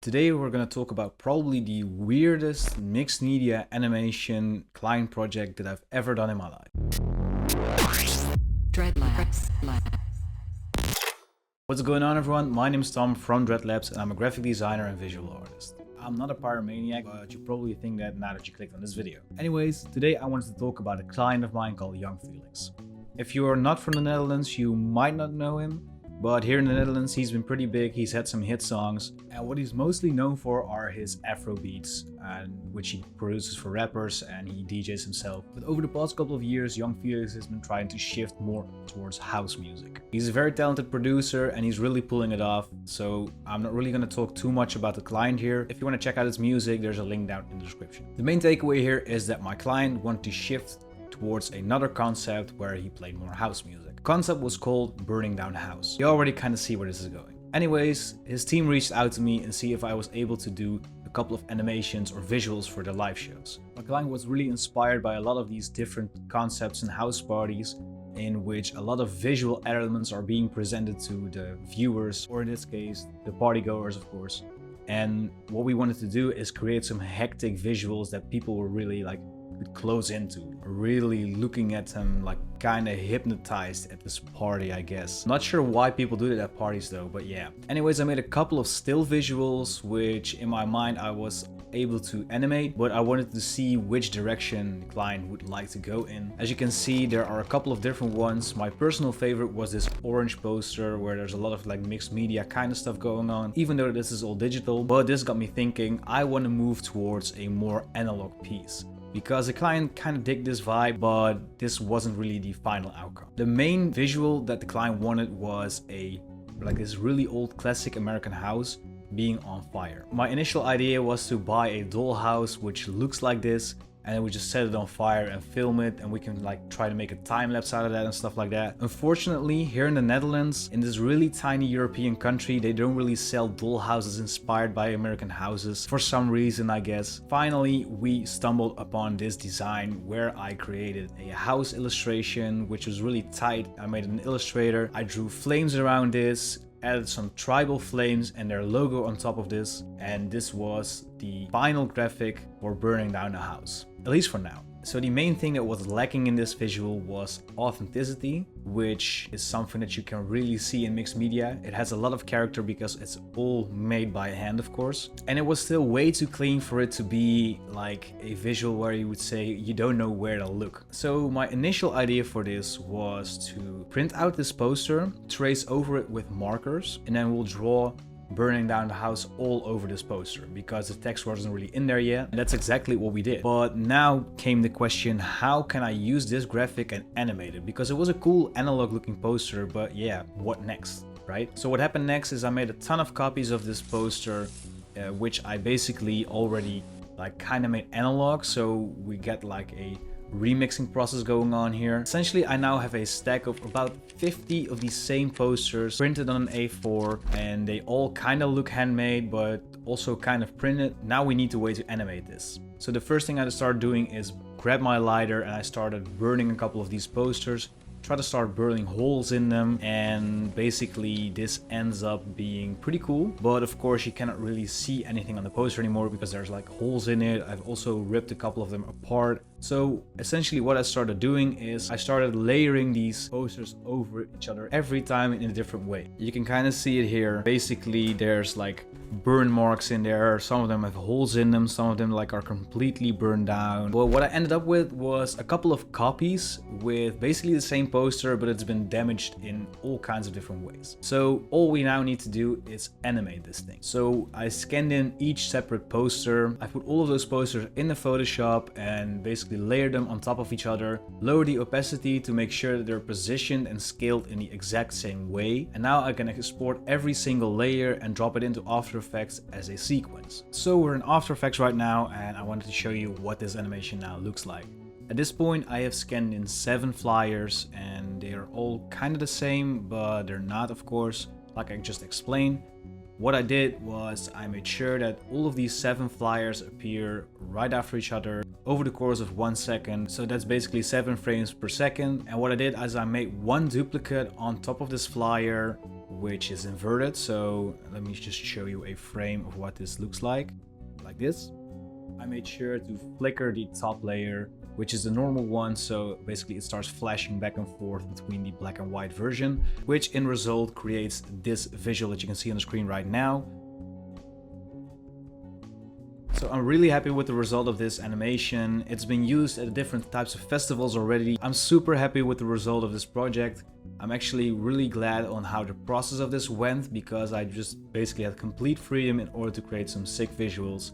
Today we're going to talk about probably the weirdest mixed media animation client project that I've ever done in my life. Dreadlabs. What's going on, everyone? My name is Tom from Dreadlabs and I'm a graphic designer and visual artist. I'm not a pyromaniac, but you probably think that now that you clicked on this video. Anyways, today I wanted to talk about a client of mine called Yung Felix. If you are not from the Netherlands, you might not know him. But here in the Netherlands, he's been pretty big. He's had some hit songs, and what he's mostly known for are his Afro beats, which he produces for rappers and he DJs himself. But over the past couple of years, Yung Felix has been trying to shift more towards house music. He's a very talented producer and he's really pulling it off. So I'm not really going to talk too much about the client here. If you want to check out his music, there's a link down in the description. The main takeaway here is that my client wanted to shift towards another concept where he played more house music. The concept was called Burning Down a House. You already kind of see where this is going. Anyways, his team reached out to me and see if I was able to do a couple of animations or visuals for their live shows. My client was really inspired by a lot of these different concepts and house parties in which a lot of visual elements are being presented to the viewers, or in this case, the partygoers, of course. And what we wanted to do is create some hectic visuals that people were really could close into, really looking at them, like kind of hypnotized at this party, I guess. Not sure why people do that at parties though, but yeah. Anyways, I made a couple of still visuals, which in my mind I was able to animate, but I wanted to see which direction the client would like to go in. As you can see, there are a couple of different ones. My personal favorite was this orange poster where there's a lot of mixed media kind of stuff going on, even though this is all digital. But this got me thinking, I want to move towards a more analog piece, because the client kind of digged this vibe, but this wasn't really the final outcome. The main visual that the client wanted was this really old classic American house being on fire. My initial idea was to buy a dollhouse which looks like this, and then we just set it on fire and film it, and we can try to make a time lapse out of that and stuff like that. Unfortunately, here in the Netherlands, in this really tiny European country, they don't really sell dollhouses inspired by American houses for some reason, I guess. Finally, we stumbled upon this design where I created a house illustration, which was really tight. I made an illustrator. I drew flames around this, added some tribal flames and their logo on top of this, and this was the final graphic for burning down the house, at least for now. So the main thing that was lacking in this visual was authenticity, which is something that you can really see in mixed media. It has a lot of character because it's all made by hand, of course. And it was still way too clean for it to be like a visual where you would say you don't know where to look. So my initial idea for this was to print out this poster, trace over it with markers, and then we'll draw burning down the house all over this poster, because the text wasn't really in there yet. And that's exactly what we did. But now came the question, how can I use this graphic and animate it? Because it was a cool analog looking poster, but yeah, what next, right? So what happened next is I made a ton of copies of this poster, which I basically already kind of made analog. So we get a remixing process going on here. Essentially, I now have a stack of about 50 of these same posters printed on an A4, and they all kind of look handmade, but also kind of printed. Now we need a way to animate this. So the first thing I started doing is grab my lighter and I started burning a couple of these posters. Try to start burning holes in them, and basically this ends up being pretty cool. But of course you cannot really see anything on the poster anymore because there's holes in it. I've also ripped a couple of them apart. So essentially what I started doing is I started layering these posters over each other every time in a different way. You can kind of see it here. Basically there's burn marks in there. Some of them have holes in them. Some of them are completely burned down. But what I ended up with was a couple of copies with basically the same poster, but it's been damaged in all kinds of different ways. So all we now need to do is animate this thing. So I scanned in each separate poster. I put all of those posters in the Photoshop and basically layer them on top of each other, lower the opacity to make sure that they're positioned and scaled in the exact same way. And now I can export every single layer and drop it into After Effects as a sequence. So we're in After Effects right now, and I wanted to show you what this animation now looks like. At this point I have scanned in 7 flyers, and they are all kind of the same, but they're not, of course, like I just explained. What I did was I made sure that all of these 7 flyers appear right after each other over the course of 1 second. So that's basically 7 frames per second. And what I did is I made one duplicate on top of this flyer which is inverted. So let me just show you a frame of what this looks like this. I made sure to flicker the top layer, which is the normal one, so basically it starts flashing back and forth between the black and white version, which in result creates this visual that you can see on the screen right now. So I'm really happy with the result of this animation. It's been used at different types of festivals already. I'm super happy with the result of this project. I'm actually really glad on how the process of this went, because I just basically had complete freedom in order to create some sick visuals.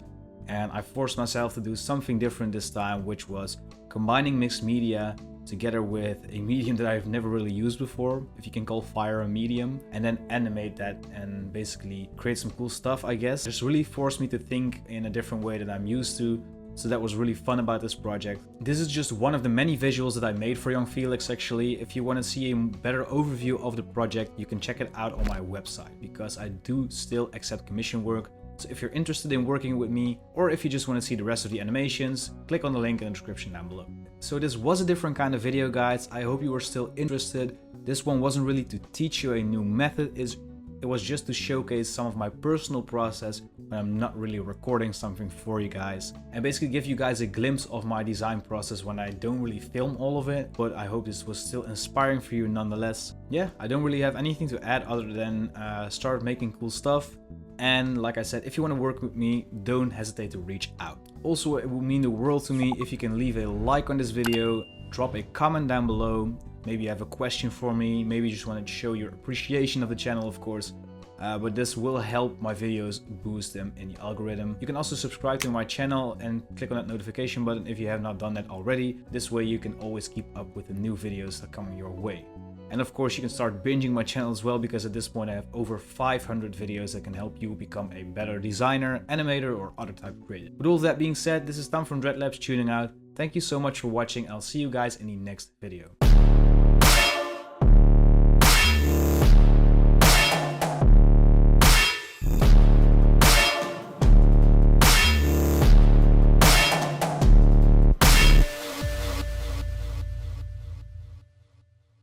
And I forced myself to do something different this time, which was combining mixed media together with a medium that I've never really used before, if you can call fire a medium, and then animate that and basically create some cool stuff, I guess. Just really forced me to think in a different way than I'm used to. So that was really fun about this project. This is just one of the many visuals that I made for Yung Felix actually. If you want to see a better overview of the project, you can check it out on my website, because I do still accept commission work. So if you're interested in working with me, or if you just want to see the rest of the animations, click on the link in the description down below. So this was a different kind of video, guys. I hope you were still interested. This one wasn't really to teach you a new method, it was just to showcase some of my personal process when I'm not really recording something for you guys, and basically give you guys a glimpse of my design process when I don't really film all of it. But I hope this was still inspiring for you nonetheless. Yeah, I don't really have anything to add other than start making cool stuff. And like I said, if you want to work with me, don't hesitate to reach out. Also, it would mean the world to me if you can leave a like on this video, drop a comment down below. Maybe you have a question for me, maybe you just want to show your appreciation of the channel, of course. But this will help my videos boost them in the algorithm. You can also subscribe to my channel and click on that notification button if you have not done that already. This way you can always keep up with the new videos that come your way. And of course you can start binging my channel as well, because at this point I have over 500 videos that can help you become a better designer, animator, or other type of creator. With all that being said, this is Tom from Dreadlabs tuning out. Thank you so much for watching. I'll see you guys in the next video.